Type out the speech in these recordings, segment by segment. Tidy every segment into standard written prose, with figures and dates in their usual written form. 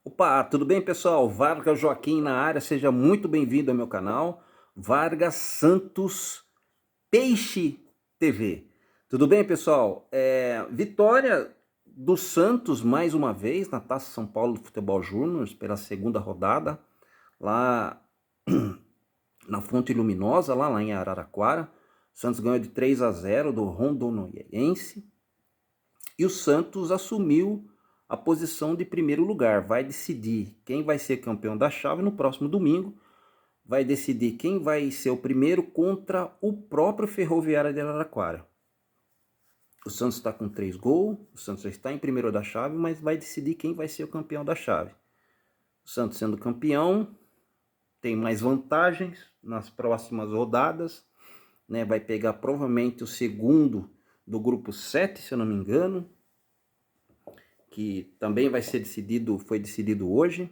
Opa, tudo bem, pessoal? Vargas Joaquim na área, seja muito bem-vindo ao meu canal, Vargas Santos Peixe TV. Tudo bem, pessoal? Vitória do Santos mais uma vez na Taça São Paulo de Futebol Júnior pela segunda rodada, lá na Fonte Luminosa, lá em Araraquara. O Santos ganhou de 3-0 do Rondoniense e o Santos assumiu a posição de primeiro lugar. Vai decidir quem vai ser campeão da chave no próximo domingo. Vai decidir quem vai ser o primeiro contra o próprio Ferroviária de Araraquara. O Santos está com 3 gols, o Santos já está em primeiro da chave, mas vai decidir quem vai ser o campeão da chave. O Santos sendo campeão, tem mais vantagens nas próximas rodadas, né? Vai pegar provavelmente o segundo do grupo 7, se eu não me engano, que também vai ser decidido, foi decidido hoje.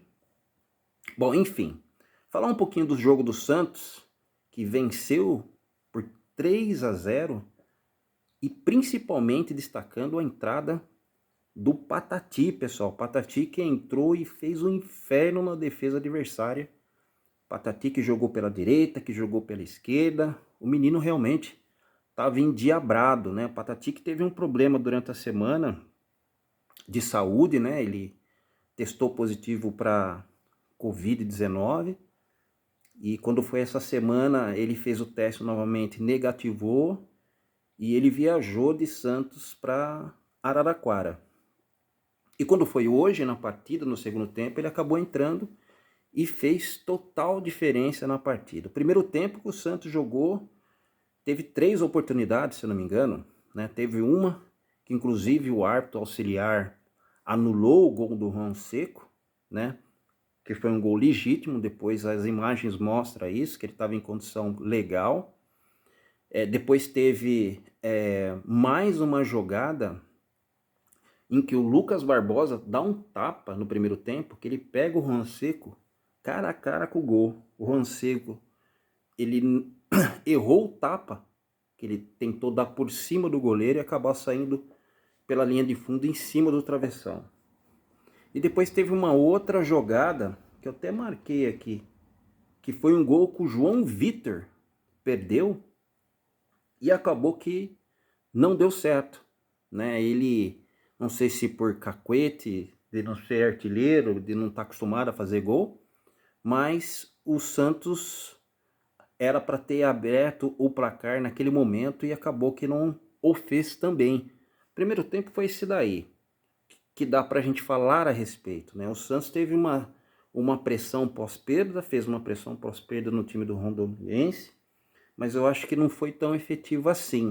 Bom, enfim, falar um pouquinho do jogo do Santos, que venceu por 3-0 e principalmente destacando a entrada do Patati, pessoal. Patati que entrou e fez um inferno na defesa adversária. Patati que jogou pela direita, que jogou pela esquerda. O menino realmente estava endiabrado, né? Patati que teve um problema durante a semana de saúde, né? Ele testou positivo para Covid-19 e quando foi essa semana ele fez o teste novamente, negativou e ele viajou de Santos para Araraquara. E quando foi hoje na partida, no segundo tempo, ele acabou entrando e fez total diferença na partida. O primeiro tempo que o Santos jogou, teve 3 oportunidades, se eu não me engano, né? Teve uma que inclusive o árbitro auxiliar anulou o gol do Juan Seco, né? Que foi um gol legítimo, depois as imagens mostram isso, que ele estava em condição legal. Depois teve mais uma jogada em que o Lucas Barbosa dá um tapa no primeiro tempo, que ele pega o Juan Seco cara a cara com o gol. O Juan Seco, ele errou o tapa, que ele tentou dar por cima do goleiro e acabou saindo pela linha de fundo em cima do travessão. E depois teve uma outra jogada, que eu até marquei aqui, que foi um gol que o João Vitor perdeu e acabou que não deu certo, né? Ele, não sei se por cacuete, de não ser artilheiro, de não estar acostumado a fazer gol, mas o Santos era para ter aberto o placar naquele momento e acabou que não o fez também. Primeiro tempo foi esse daí, que dá para a gente falar a respeito, né? O Santos teve uma pressão pós-perda, fez uma pressão pós-perda no time do Rondoniense, mas eu acho que não foi tão efetivo assim.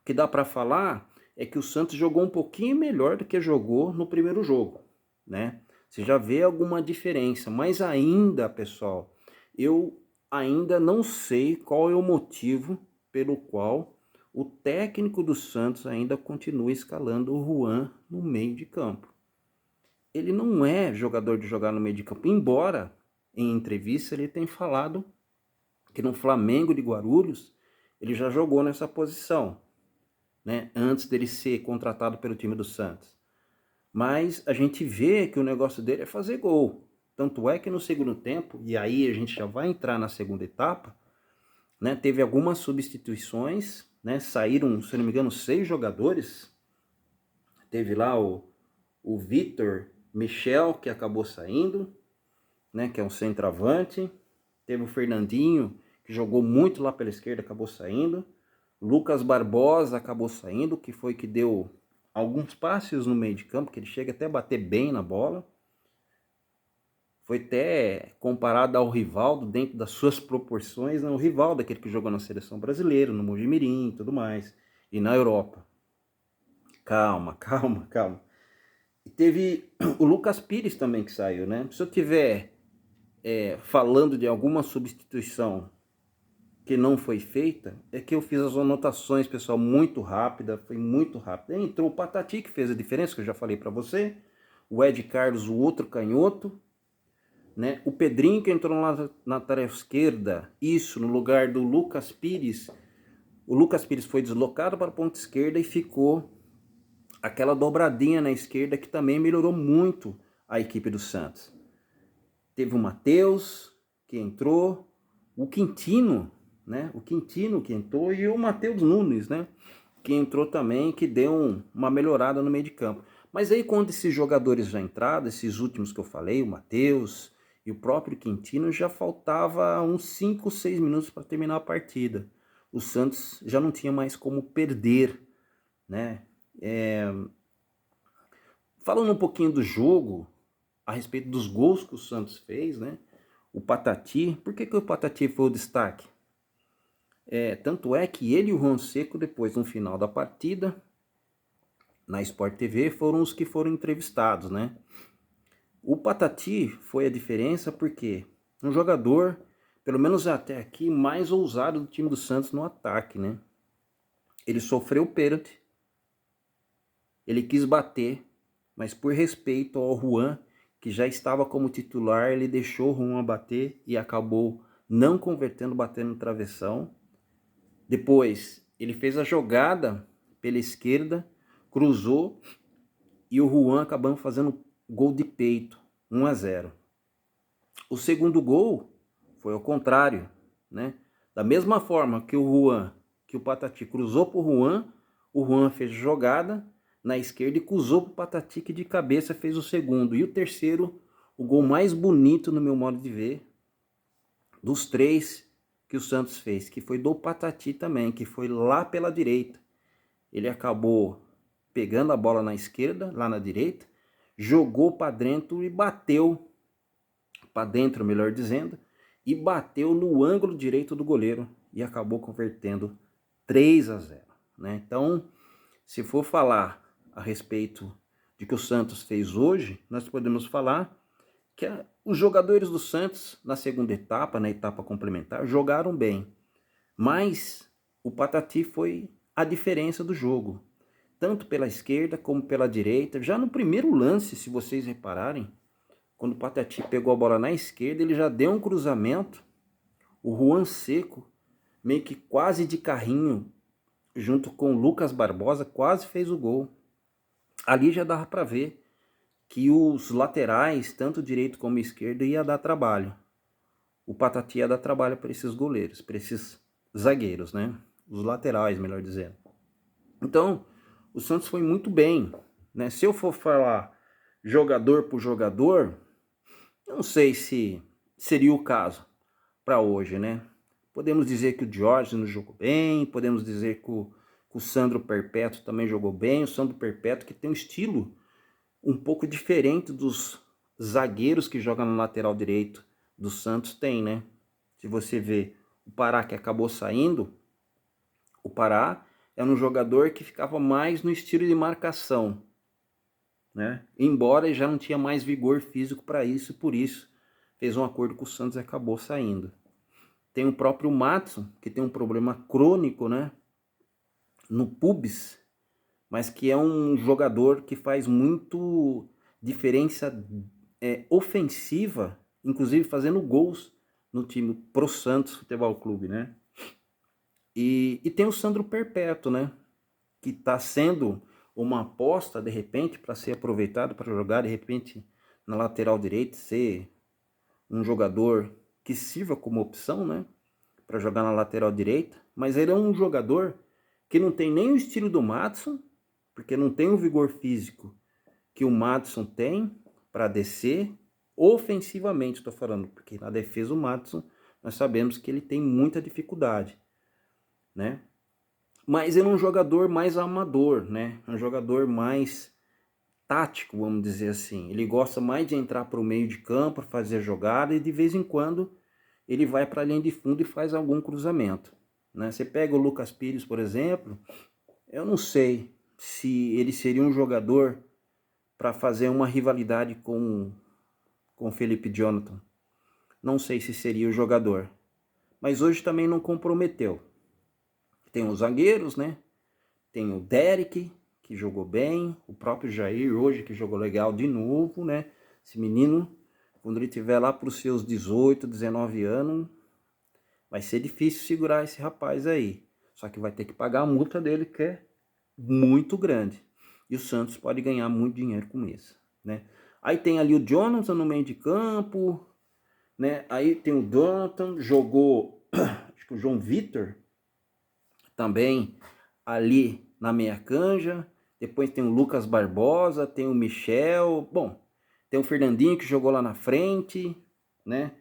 O que dá para falar é que o Santos jogou um pouquinho melhor do que jogou no primeiro jogo, né? Você já vê alguma diferença, mas ainda, pessoal, eu ainda não sei qual é o motivo pelo qual o técnico do Santos ainda continua escalando o Juan no meio de campo. Ele não é jogador de jogar no meio de campo, embora em entrevista ele tenha falado que no Flamengo de Guarulhos ele já jogou nessa posição, né, antes dele ser contratado pelo time do Santos. Mas a gente vê que o negócio dele é fazer gol. Tanto é que no segundo tempo, e aí a gente já vai entrar na segunda etapa, né, teve algumas substituições, né, saíram, se não me engano, 6 jogadores. Teve lá o Vitor Michel, que acabou saindo, né, que é um centroavante. Teve o Fernandinho, que jogou muito lá pela esquerda, acabou saindo. Lucas Barbosa acabou saindo, que foi que deu alguns passes no meio de campo, que ele chega até a bater bem na bola. Foi até comparado ao Rivaldo dentro das suas proporções, né? O Rivaldo, aquele que jogou na seleção brasileira, no Mojimirim e tudo mais, e na Europa. Calma, calma, calma. E teve o Lucas Pires também que saiu, né? Se eu tiver falando de alguma substituição que não foi feita, é que eu fiz as anotações, pessoal, muito rápida, foi muito rápida. Entrou o Patati, que fez a diferença, que eu já falei para você, o Ed Carlos, o outro canhoto, né? O Pedrinho, que entrou na lateral esquerda, isso, no lugar do Lucas Pires. O Lucas Pires foi deslocado para a ponta esquerda e ficou aquela dobradinha na esquerda, que também melhorou muito a equipe do Santos. Teve o Matheus, que entrou, o Quintino, né? O Quintino que entrou e o Matheus Nunes, né? Que entrou também, que deu uma melhorada no meio de campo. Mas aí quando esses jogadores já entraram, esses últimos que eu falei, o Matheus e o próprio Quintino, já faltava uns 5, 6 minutos para terminar a partida. O Santos já não tinha mais como perder, né? Falando um pouquinho do jogo, a respeito dos gols que o Santos fez, né? O Patati, por que o Patati foi o destaque? Tanto é que ele e o Juan Seco, depois no final da partida, na Sport TV, foram os que foram entrevistados, né? O Patati foi a diferença porque um jogador, pelo menos até aqui, mais ousado do time do Santos no ataque, né? Ele sofreu o pênalti, ele quis bater, mas por respeito ao Juan, que já estava como titular, ele deixou o Juan bater e acabou não convertendo, batendo no travessão. Depois, ele fez a jogada pela esquerda, cruzou e o Juan acabou fazendo gol de peito, 1-0. O segundo gol foi ao contrário, né? Da mesma forma que o Patati cruzou para o Juan fez jogada na esquerda e cruzou para o Patati, que de cabeça fez o segundo. E o terceiro, o gol mais bonito no meu modo de ver, dos 3 que o Santos fez, que foi do Patati também, que foi lá pela direita. Ele acabou pegando a bola na esquerda, lá na direita, jogou para dentro e bateu, para dentro, melhor dizendo, e bateu no ângulo direito do goleiro e acabou convertendo 3-0, né? Então, se for falar a respeito de que o Santos fez hoje, nós podemos falar que os jogadores do Santos, na segunda etapa, na etapa complementar, jogaram bem. Mas o Patati foi a diferença do jogo. Tanto pela esquerda como pela direita. Já no primeiro lance, se vocês repararem, quando o Patati pegou a bola na esquerda, ele já deu um cruzamento. O Juan Seco, meio que quase de carrinho, junto com o Lucas Barbosa, quase fez o gol. Ali já dava para ver que os laterais, tanto direito como esquerdo, ia dar trabalho. O Patati ia dar trabalho para esses goleiros, para esses zagueiros, né? Os laterais, melhor dizendo. Então, o Santos foi muito bem, né? Se eu for falar jogador por jogador, não sei se seria o caso para hoje, né? Podemos dizer que o Jorge não jogou bem, podemos dizer que o Sandro Perpétuo também jogou bem. O Sandro Perpétuo, que tem um estilo um pouco diferente dos zagueiros que jogam no lateral direito do Santos, tem, né? Se você vê o Pará, que acabou saindo, o Pará é um jogador que ficava mais no estilo de marcação, né? Embora ele já não tinha mais vigor físico para isso, e por isso fez um acordo com o Santos e acabou saindo. Tem o próprio Matson, que tem um problema crônico, né? No pubis, mas que é um jogador que faz muito diferença ofensiva, inclusive fazendo gols no time pro Santos Futebol Clube, né? E tem o Sandro Perpétuo, né? Que está sendo uma aposta, de repente, para ser aproveitado para jogar, de repente, na lateral direita, ser um jogador que sirva como opção, né? Para jogar na lateral direita. Mas ele é um jogador que não tem nem o estilo do Madison, porque não tem o vigor físico que o Madison tem para descer, ofensivamente estou falando, porque na defesa o Madison nós sabemos que ele tem muita dificuldade, né? Mas ele é um jogador mais amador, né? Um jogador mais tático, vamos dizer assim. Ele gosta mais de entrar para o meio de campo, fazer a jogada, e de vez em quando ele vai para a linha de fundo e faz algum cruzamento, né? Você pega o Lucas Pires, por exemplo, eu não sei se ele seria um jogador para fazer uma rivalidade com o Felipe Jonathan. Não sei se seria o jogador. Mas hoje também não comprometeu. Tem os zagueiros, né? Tem o Derek, que jogou bem. O próprio Jair hoje, que jogou legal de novo, né? Esse menino, quando ele tiver lá para os seus 18, 19 anos, vai ser difícil segurar esse rapaz aí. Só que vai ter que pagar a multa dele, que é muito grande. E o Santos pode ganhar muito dinheiro com isso, né? Aí tem ali o Jonathan no meio de campo, né? Aí tem o Jonathan, jogou, acho que o João Vitor também ali na meia canja. Depois tem o Lucas Barbosa, tem o Michel, bom, tem o Fernandinho que jogou lá na frente, né?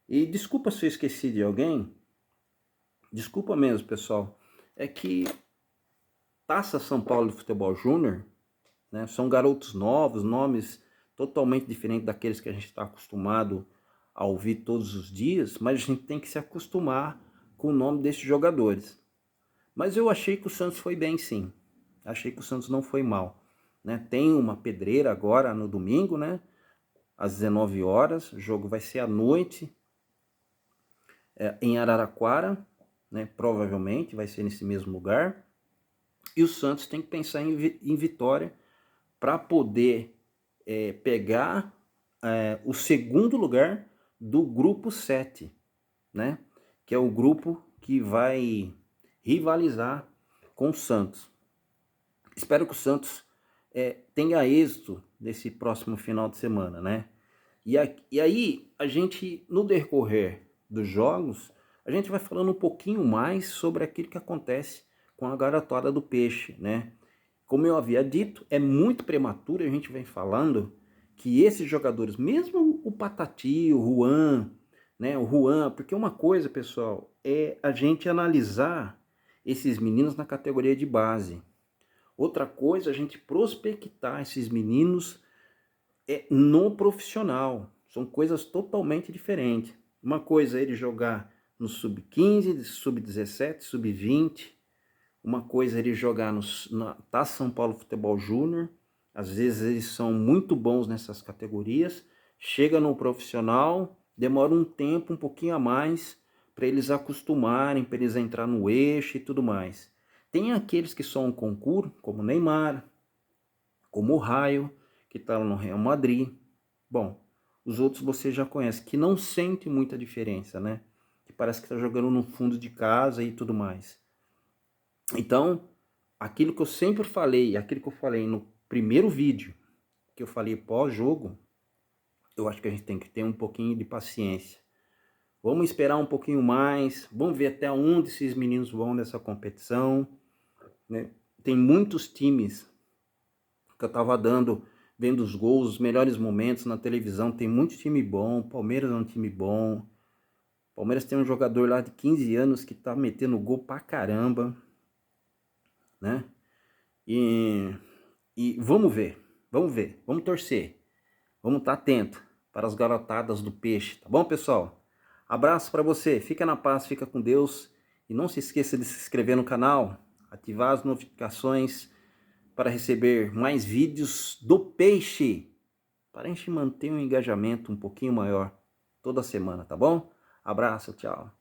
E desculpa se eu esqueci de alguém, desculpa mesmo, pessoal. É que Taça São Paulo de Futebol Júnior, né, são garotos novos, nomes totalmente diferentes daqueles que a gente está acostumado a ouvir todos os dias, mas a gente tem que se acostumar com o nome desses jogadores. Mas eu achei que o Santos foi bem, sim. Achei que o Santos não foi mal, né? Tem uma pedreira agora no domingo, né? Às 19 horas. O jogo vai ser à noite em Araraquara, né? Provavelmente vai ser nesse mesmo lugar. E o Santos tem que pensar em vitória para poder pegar o segundo lugar do grupo 7, né? Que é o grupo que vai rivalizar com o Santos. Espero que o Santos tenha êxito nesse próximo final de semana, né? E aí, a gente, no decorrer dos jogos, a gente vai falando um pouquinho mais sobre aquilo que acontece com a garotada do Peixe, né? Como eu havia dito, é muito prematuro, a gente vem falando que esses jogadores, mesmo o Patati, o Juan, né? O Juan, porque uma coisa, pessoal, é a gente analisar esses meninos na categoria de base. Outra coisa, a gente prospectar esses meninos no profissional. São coisas totalmente diferentes. Uma coisa é ele jogar no sub-15, sub-17, sub-20. Uma coisa é ele jogar na Taça São Paulo Futebol Júnior. Às vezes eles são muito bons nessas categorias. Chega no profissional, demora um tempo, um pouquinho a mais, para eles acostumarem, para eles entrar no eixo e tudo mais. Tem aqueles que são um concurso, como o Neymar, como o Raio, que está no Real Madrid. Bom, os outros você já conhece, que não sente muita diferença, né? Que parece que está jogando no fundo de casa e tudo mais. Então, aquilo que eu sempre falei, aquilo que eu falei no primeiro vídeo, que eu falei pós-jogo, eu acho que a gente tem que ter um pouquinho de paciência. Vamos esperar um pouquinho mais, vamos ver até onde esses meninos vão nessa competição, né? Tem muitos times que eu estava vendo os gols, os melhores momentos na televisão, tem muito time bom, Palmeiras é um time bom, Palmeiras tem um jogador lá de 15 anos que tá metendo gol pra caramba, né? E vamos torcer, vamos estar atento para as garotadas do Peixe, tá bom, pessoal? Abraço para você, fica na paz, fica com Deus e não se esqueça de se inscrever no canal, ativar as notificações para receber mais vídeos do Peixe, para a gente manter um engajamento um pouquinho maior toda semana, tá bom? Abraço, tchau.